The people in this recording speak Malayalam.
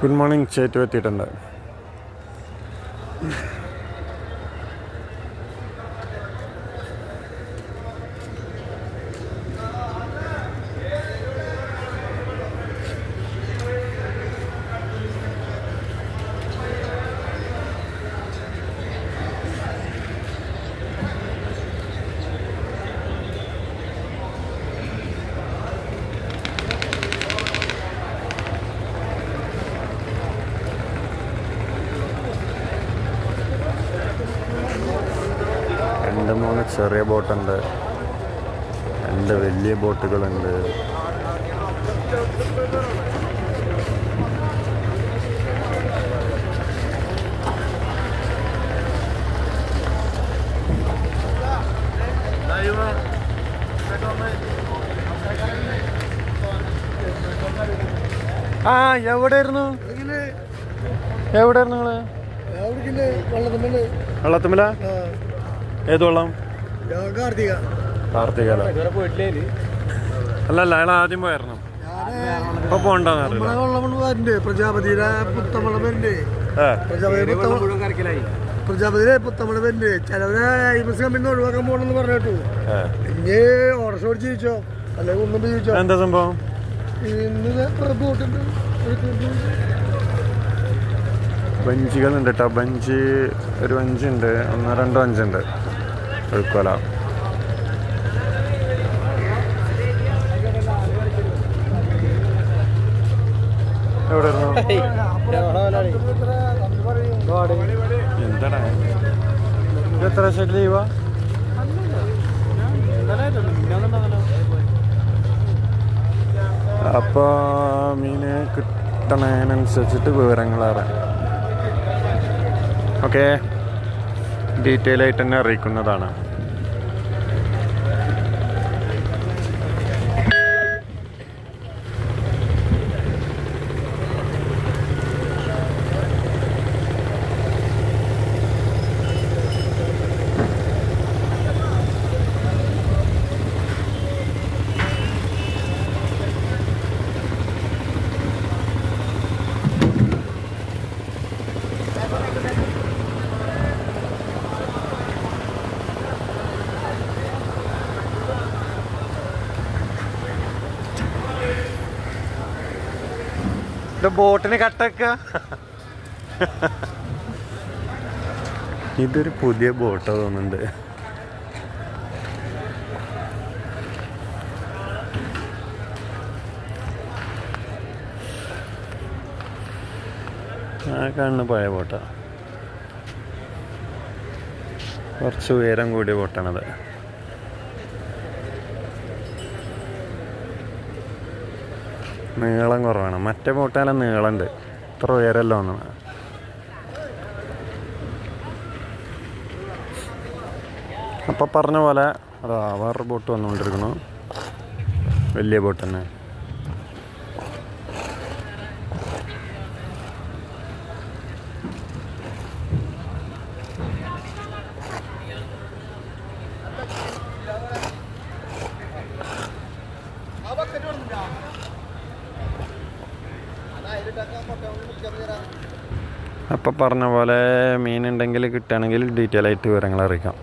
ഗുഡ് മോർണിംഗ് ചേറ്റു എത്തിയിട്ടുണ്ട്. രണ്ട് മൂന്ന് ചെറിയ ബോട്ടുണ്ട്, രണ്ട് വലിയ ബോട്ടുകളുണ്ട്. ആ എവിടെയായിരുന്നു നിങ്ങള്? വെള്ളത്തുമ്മല? ഏത് വെള്ളം? കാർത്തികല അല്ലല്ല, അയാൾ ആദ്യം പോയായിരുന്നു. ഇപ്പൊ പോണ്ടെന്ന് പ്രജാപതിയിലെ പുത്തമണ പേരുണ്ട്. ചിലവരെ ഐമസ് കമ്പനി ഒഴിവാക്കാൻ പോകണമെന്ന് പറഞ്ഞിട്ടു. ഇനി ഓർഡർ ഓടിച്ച് ചോദിച്ചോ, അല്ലെങ്കിൽ ഒന്നും ചോദിച്ചോ. എന്താ സംഭവം? ഇന്ന് ബോട്ടുണ്ട്, ബഞ്ചുകളുണ്ട് കേട്ടോ. ബഞ്ച് ഒരു ബഞ്ചുണ്ട്, ഒന്നോ രണ്ടോ ബഞ്ചുണ്ട്. ഒഴുക്കോല എവിടെയായിരുന്നു? എന്താടാ എത്ര ശരി ലീവാ? അപ്പോൾ മീന് കിട്ടണതിനനുസരിച്ചിട്ട് വിവരങ്ങൾ അറിയാം. ഓക്കെ, ഡീറ്റെയിൽ ആയിട്ട് തന്നെ അറിയിക്കുന്നതാണ്. ബോട്ടിന് കട്ടക്ക. ഇതൊരു പുതിയ ബോട്ട് തോന്നുന്നുണ്ട്. ആ കാണുന്ന പഴയ ബോട്ടാ, കുറച്ച് ഉയരം കൂടിയ ബോട്ടാണത്. നീളം കുറവാണ്. മറ്റേ ബോട്ടാലും നീളമുണ്ട്, ഇത്ര ഉയരമല്ലോ ഒന്ന്. അപ്പം പറഞ്ഞ പോലെ അതാ വേറൊരു ബോട്ട് വന്നുകൊണ്ടിരിക്കുന്നു, വലിയ ബോട്ട് തന്നെ. അപ്പം പറഞ്ഞ പോലെ മീനുണ്ടെങ്കിൽ കിട്ടുകയാണെങ്കിൽ ഡീറ്റെയിൽ ആയിട്ട് വിവരങ്ങൾ അറിയിക്കാം.